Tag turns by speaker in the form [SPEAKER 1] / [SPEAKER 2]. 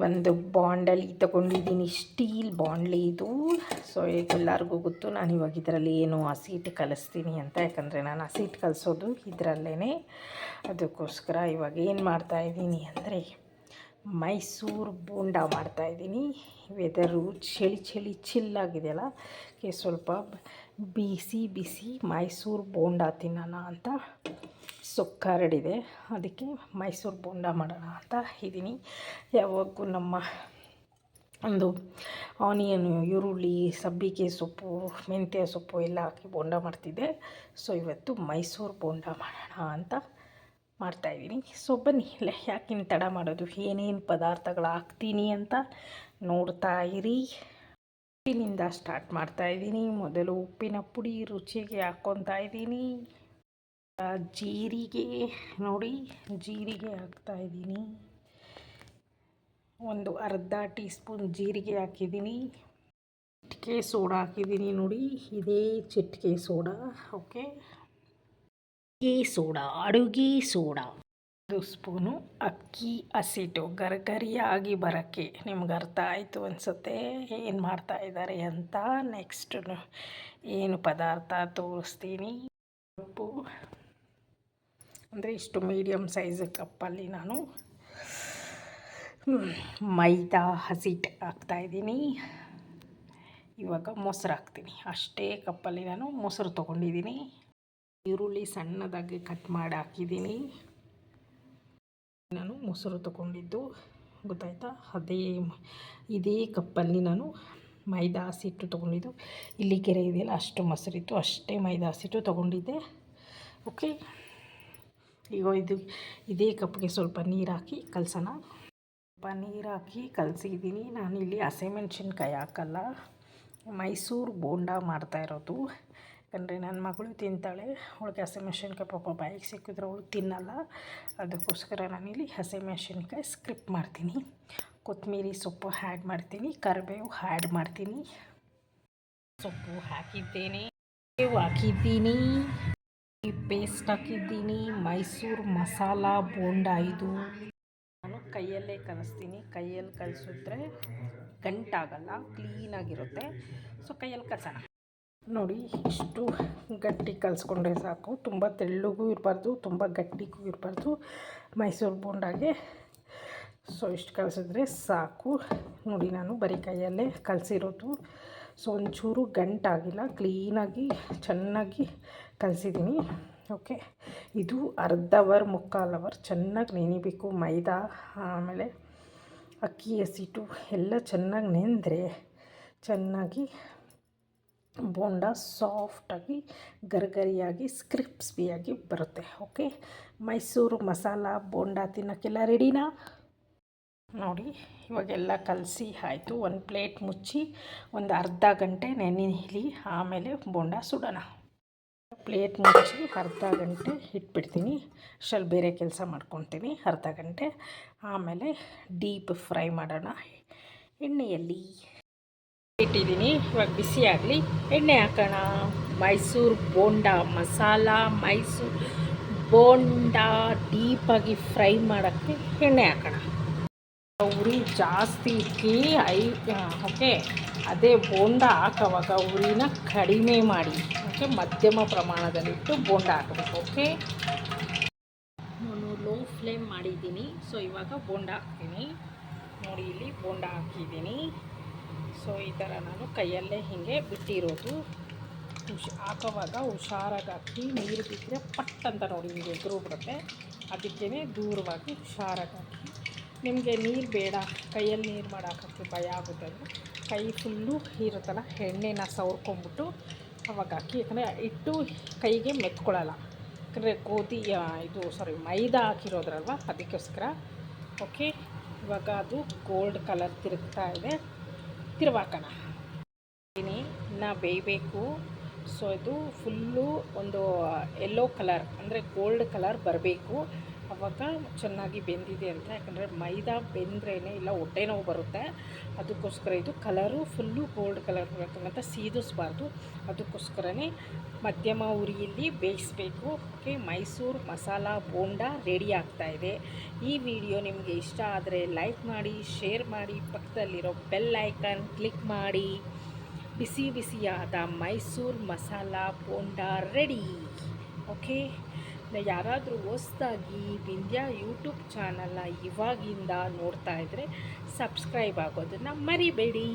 [SPEAKER 1] ಒಂದು ಬಾಂಡಲಿ ತೊಗೊಂಡಿದ್ದೀನಿ, ಸ್ಟೀಲ್ ಬಾಂಡ್ಲಿ ಇದು. ಸೊ ಎಲ್ಲರಿಗೂ ಗೊತ್ತು ನಾನು ಇವಾಗ ಇದರಲ್ಲಿ ಏನು ಹಸಿಟ್ಟು ಕಲಿಸ್ತೀನಿ ಅಂತ, ಯಾಕಂದರೆ ನಾನು ಹಸಿಟ್ಟು ಕಲಿಸೋದು ಇದರಲ್ಲೇ. ಅದಕ್ಕೋಸ್ಕರ ಇವಾಗ ಏನು ಮಾಡ್ತಾಯಿದ್ದೀನಿ ಅಂದರೆ ಮೈಸೂರು ಬೋಂಡ ಮಾಡ್ತಾಯಿದ್ದೀನಿ. ವೆದರು ಚಳಿ ಚಿಲ್ಲಾಗಿದೆಯಲ್ಲ, ಸ್ವಲ್ಪ ಬಿಸಿ ಬಿಸಿ ಮೈಸೂರು ಬೋಂಡ ತಿನ್ನೋಣ ಅಂತ ಸೊಕ್ಕರಡಿದೆ. ಅದಕ್ಕೆ ಮೈಸೂರು ಬೋಂಡ ಮಾಡೋಣ ಅಂತ ಇದ್ದೀನಿ. ಯಾವಾಗೂ ನಮ್ಮ ಒಂದು ಆನಿಯನ್, ಈರುಳ್ಳಿ, ಸಬ್ಬಸಿಗೆ ಸೊಪ್ಪು, ಮೆಂತ್ಯ ಸೊಪ್ಪು ಎಲ್ಲ ಹಾಕಿ ಬೋಂಡ ಮಾಡ್ತಿದ್ದೆ. ಸೊ ಇವತ್ತು ಮೈಸೂರು ಬೋಂಡ ಮಾಡೋಣ ಅಂತ ಮಾಡ್ತಾಯಿದ್ದೀನಿ. ಸೊ ಬನ್ನಿ, ಯಾಕಿನ್ ತಡ ಮಾಡೋದು, ಏನೇನು ಪದಾರ್ಥಗಳು ಹಾಕ್ತೀನಿ ಅಂತ ನೋಡ್ತಾ ಇರಿ. ಉಪ್ಪಿನಿಂದ ಸ್ಟಾರ್ಟ್ ಮಾಡ್ತಾಯಿದ್ದೀನಿ. ಮೊದಲು ಉಪ್ಪಿನ ಪುಡಿ ರುಚಿಗೆ ಹಾಕ್ಕೊತಾ ಇದ್ದೀನಿ. ಜೀರಿಗೆ ನೋಡಿ, ಜೀರಿಗೆ ಹಾಕ್ತಾಯಿದ್ದೀನಿ. ಒಂದು ಅರ್ಧ ಟೀ ಸ್ಪೂನ್ ಜೀರಿಗೆ ಹಾಕಿದ್ದೀನಿ. ಚಿಟಿಕೆ ಸೋಡಾ ಹಾಕಿದ್ದೀನಿ ನೋಡಿ, ಇದೇ ಚಿಟಿಕೆ ಸೋಡಾ. ಓಕೆ, ಅಡುಗೆ ಸೋಡಾ 1 ಸ್ಪೂನು. ಅಕ್ಕಿ ಹಸಿಟ್ಟು ಗರಿಗರಿಯಾಗಿ ಬರೋಕ್ಕೆ ನಿಮ್ಗೆ ಅರ್ಥ ಆಯಿತು ಅನಿಸುತ್ತೆ ಏನು ಮಾಡ್ತಾ ಇದ್ದಾರೆ ಅಂತ. ನೆಕ್ಸ್ಟ್ ಏನು ಪದಾರ್ಥ ತೋರಿಸ್ತೀನಿ. ಕಪ್ಪು ಅಂದರೆ ಇಷ್ಟು ಮೀಡಿಯಮ್ ಸೈಜ್ ಕಪ್ಪಲ್ಲಿ ನಾನು ಮೈದಾ ಹಸಿಟ್ಟು ಹಾಕ್ತಾಯಿದ್ದೀನಿ. ಇವಾಗ ಮೊಸರು ಹಾಕ್ತೀನಿ. ಅಷ್ಟೇ ಕಪ್ಪಲ್ಲಿ ನಾನು ಮೊಸರು ತೊಗೊಂಡಿದ್ದೀನಿ. ಈರುಳ್ಳಿ ಸಣ್ಣದಾಗಿ ಕಟ್ ಮಾಡಿ ಹಾಕಿದ್ದೀನಿ. ನಾನು ಮೊಸರು ತೊಗೊಂಡಿದ್ದು ಗೊತ್ತಾಯ್ತಾ, ಇದೇ ಕಪ್ಪಲ್ಲಿ ನಾನು ಮೈದಾ ಹಸಿಟ್ಟು ತೊಗೊಂಡಿದ್ದು. ಇಲ್ಲಿ ಕೆರೆ ಇದೆಯಲ್ಲ, ಅಷ್ಟು ಮೊಸರಿತ್ತು, ಅಷ್ಟೇ ಮೈದಾ ಹಸಿಟ್ಟು ತೊಗೊಂಡಿದ್ದೆ. ಓಕೆ, ಈಗ ಇದೇ ಕಪ್ಗೆ ಸ್ವಲ್ಪ ನೀರು ಹಾಕಿ ಕಲಸೋಣ. ಸ್ವಲ್ಪ ನೀರು ಹಾಕಿ ಕಲಸಿದ್ದೀನಿ. ನಾನಿಲ್ಲಿ ಹಸಿಮೆಣ್ಸಿನ್ಕಾಯಿ ಹಾಕಲ್ಲ, ಮೈಸೂರು ಬೋಂಡ ಮಾಡ್ತಾಯಿರೋದು. ಯಾಕಂದರೆ ನನ್ನ ಮಗಳು ತಿಂತಾಳೆ, ಅವಳಿಗೆ ಹಸಿಮೆಣ್ಸಿನ್ಕಾಯಿ ಪಾಪ ಬಾಯಿಗೆ ಸಿಕ್ಕಿದ್ರೆ ಅವಳು ತಿನ್ನಲ್ಲ. ಅದಕ್ಕೋಸ್ಕರ ನಾನಿಲ್ಲಿ ಹಸಿಮೆಣ್ಸಿನ್ಕಾಯಿ ಸ್ಕಿಪ್ ಮಾಡ್ತೀನಿ. ಕೊತ್ತಂಬರಿ ಸೊಪ್ಪು ಆ್ಯಡ್ ಮಾಡ್ತೀನಿ, ಕರಿಬೇವು ಆ್ಯಡ್ ಮಾಡ್ತೀನಿ. ಸೊಪ್ಪು ಹಾಕಿದ್ದೀನಿ, ಪೇಸ್ಟ್ ಹಾಕಿದ್ದೀನಿ. ಮೈಸೂರು ಮಸಾಲ ಬೋಂಡ ಇದು ನಾನು ಕೈಯಲ್ಲೇ ಕಲಿಸ್ತೀನಿ. ಕೈಯಲ್ಲಿ ಕಲಿಸಿದ್ರೆ ಗಂಟಾಗಲ್ಲ, ಕ್ಲೀನಾಗಿರುತ್ತೆ. ಸೊ ಕೈಯಲ್ಲಿ ಕಲಸೋಣ. ನೋಡಿ, ಇಷ್ಟು ಗಟ್ಟಿ ಕಲಿಸ್ಕೊಂಡ್ರೆ ಸಾಕು. ತುಂಬ ತೆಳ್ಳಗೂ ಇರಬಾರ್ದು, ತುಂಬ ಗಟ್ಟಿಗೂ ಇರಬಾರ್ದು ಮೈಸೂರು ಬೋಂಡಾಗೆ. ಸೊ ಇಷ್ಟು ಕಲಿಸಿದ್ರೆ ಸಾಕು. ನೋಡಿ, ನಾನು ಬರೀ ಕೈಯಲ್ಲೇ ಕಲಸಿರೋದು. ಸೊ ಒಂಚೂರು ಗಂಟಾಗಿಲ್ಲ, ಕ್ಲೀನಾಗಿ ಚೆನ್ನಾಗಿ ಕಲಿಸಿದ್ದೀನಿ. ಓಕೆ, ಇದು ಅರ್ಧ ಮುಕ್ಕಾಲು ಅವರ್ ಚೆನ್ನಾಗಿ ನೆನಿಬೇಕು. ಮೈದಾ ಆಮೇಲೆ ಅಕ್ಕಿ ಹಸಿಟ್ಟು ಎಲ್ಲ ಚೆನ್ನಾಗಿ ನೆಂದರೆ ಚೆನ್ನಾಗಿ ಬೋಂಡ ಸಾಫ್ಟಾಗಿ ಗರಿಗರಿಯಾಗಿ ಕ್ರಿಸ್ಪಿಯಾಗಿ ಬರುತ್ತೆ. ಓಕೆ, ಮೈಸೂರು ಮಸಾಲ ಬೋಂಡ ತಿನ್ನೋಕ್ಕೆಲ್ಲ ರೆಡಿನಾ? ನೋಡಿ, ಇವಾಗೆಲ್ಲ ಕಲಸಿ ಆಯಿತು. ಒಂದು ಪ್ಲೇಟ್ ಮುಚ್ಚಿ ಒಂದು ಅರ್ಧ ಗಂಟೆ ನೆನೆಯಲಿ, ಆಮೇಲೆ ಬೋಂಡ ಸುಡೋಣ. ಪ್ಲೇಟ್ ಮುಚ್ಚಿ ಅರ್ಧ ಗಂಟೆ ಇಟ್ಬಿಡ್ತೀನಿ. ಅಷ್ಟರಲ್ಲಿ ಬೇರೆ ಕೆಲಸ ಮಾಡ್ಕೊತೀನಿ ಅರ್ಧ ಗಂಟೆ. ಆಮೇಲೆ ಡೀಪ್ ಫ್ರೈ ಮಾಡೋಣ ಎಣ್ಣೆಯಲ್ಲಿ. ಇಟ್ಟಿದ್ದೀನಿ, ಇವಾಗ ಬಿಸಿ ಆಗಲಿ, ಎಣ್ಣೆ ಹಾಕೋಣ. ಮೈಸೂರು ಬೋಂಡ ಮಸಾಲ, ಮೈಸೂರು ಬೋಂಡ ಡೀಪಾಗಿ ಫ್ರೈ ಮಾಡೋಕ್ಕೆ ಎಣ್ಣೆ ಹಾಕೋಣ. ಉರಿ ಜಾಸ್ತಿ ಇಕ್ಕಿ ಓಕೆ, ಅದೇ ಬೋಂಡ ಹಾಕೋವಾಗ ಉರಿನ ಕಡಿಮೆ ಮಾಡಿ. ಓಕೆ, ಮಧ್ಯಮ ಪ್ರಮಾಣದಲ್ಲಿಟ್ಟು ಬೋಂಡ ಹಾಕಬೇಕು. ಓಕೆ, ನಾನು ಲೋ ಫ್ಲೇಮ್ ಮಾಡಿದ್ದೀನಿ. ಸೊ ಇವಾಗ ಬೋಂಡ ಹಾಕ್ತೀನಿ. ನೋಡಿ, ಇಲ್ಲಿ ಬೋಂಡ ಹಾಕಿದ್ದೀನಿ. ಸೊ ಈ ಥರ ನಾನು ಕೈಯಲ್ಲೇ ಹೀಗೆ ಬಿಟ್ಟಿರೋದು. ಹಾಕೋವಾಗ ಹುಷಾರಾಗಿ ಹಾಕಿ, ನೀರು ಬಿದ್ದರೆ ಪಟ್ ಅಂತ ನೋಡಿ ಹಿಂಗೆ ಎದುರು ಬಿಡುತ್ತೆ. ಅದಕ್ಕೇ ದೂರವಾಗಿ ಹುಷಾರಾಗಿ ಹಾಕಿ. ನಿಮಗೆ ನೀರು ಬೇಡ, ಕೈಯಲ್ಲಿ ನೀರು ಮಾಡಿ ಹಾಕೋಕ್ಕೆ ಭಯ ಆಗುತ್ತೆ ಅಂದರೆ ಕೈ ಫುಲ್ಲು ಇರುತ್ತಲ್ಲ, ಎಣ್ಣೆನ ಸವರ್ಕೊಂಬಿಟ್ಟು ಅವಾಗ ಹಾಕಿ. ಯಾಕಂದರೆ ಹಿಟ್ಟು ಕೈಗೆ ಮೆತ್ಕೊಳ್ಳಲ್ಲ, ಯಾಕಂದರೆ ಮೈದಾ ಹಾಕಿರೋದ್ರಲ್ವ, ಅದಕ್ಕೋಸ್ಕರ. ಓಕೆ, ಇವಾಗ ಅದು ಗೋಲ್ಡ್ ಕಲರ್ ತಿರುಗ್ತಾ ಇದೆ, ತಿರುವಾಕೋಣ. ಇನ್ನೂ ಬೇಯಬೇಕು. ಸೊ ಇದು ಫುಲ್ಲು ಒಂದು ಯೆಲ್ಲೋ ಕಲರ್ ಅಂದರೆ ಗೋಲ್ಡ್ ಕಲರ್ ಬರಬೇಕು. ಆವಾಗ ಚೆನ್ನಾಗಿ ಬೆಂದಿದೆ ಅಂತ. ಯಾಕಂದರೆ ಮೈದಾ ಬೆಂದ್ರೇ ಇಲ್ಲ ಹೊಟ್ಟೆ ನೋವು ಬರುತ್ತೆ. ಅದಕ್ಕೋಸ್ಕರ ಇದು ಕಲರು ಫುಲ್ಲು ಗೋಲ್ಡ್ ಕಲರ್ ಬರಬೇಕಂತ ಸೀದಿಸ್ಬಾರ್ದು. ಅದಕ್ಕೋಸ್ಕರನೇ ಮಧ್ಯಮ ಉರಿಯಲ್ಲಿ ಬೇಯಿಸಬೇಕು. ಓಕೆ, ಮೈಸೂರು ಮಸಾಲ ಬೋಂಡ ರೆಡಿ ಆಗ್ತಾಯಿದೆ. ಈ ವಿಡಿಯೋ ನಿಮಗೆ ಇಷ್ಟ ಆದರೆ ಲೈಕ್ ಮಾಡಿ, ಶೇರ್ ಮಾಡಿ, ಪಕ್ಕದಲ್ಲಿರೋ ಬೆಲ್ ಐಕಾನ್ ಕ್ಲಿಕ್ ಮಾಡಿ. ಬಿಸಿ ಬಿಸಿಯಾದ ಮೈಸೂರು ಮಸಾಲ ಬೋಂಡ ರೆಡಿ. ಓಕೆ, ಯಾರಾದರೂ ಹೊಸ್ದಾಗಿ ವಿಂಧ್ಯ ಯೂಟ್ಯೂಬ್ ಚಾನಲ್ನ ಇವಾಗಿಂದ ನೋಡ್ತಾ ಇದ್ದರೆ ಸಬ್ಸ್ಕ್ರೈಬ್ ಆಗೋದನ್ನು ಮರಿಬೇಡಿ.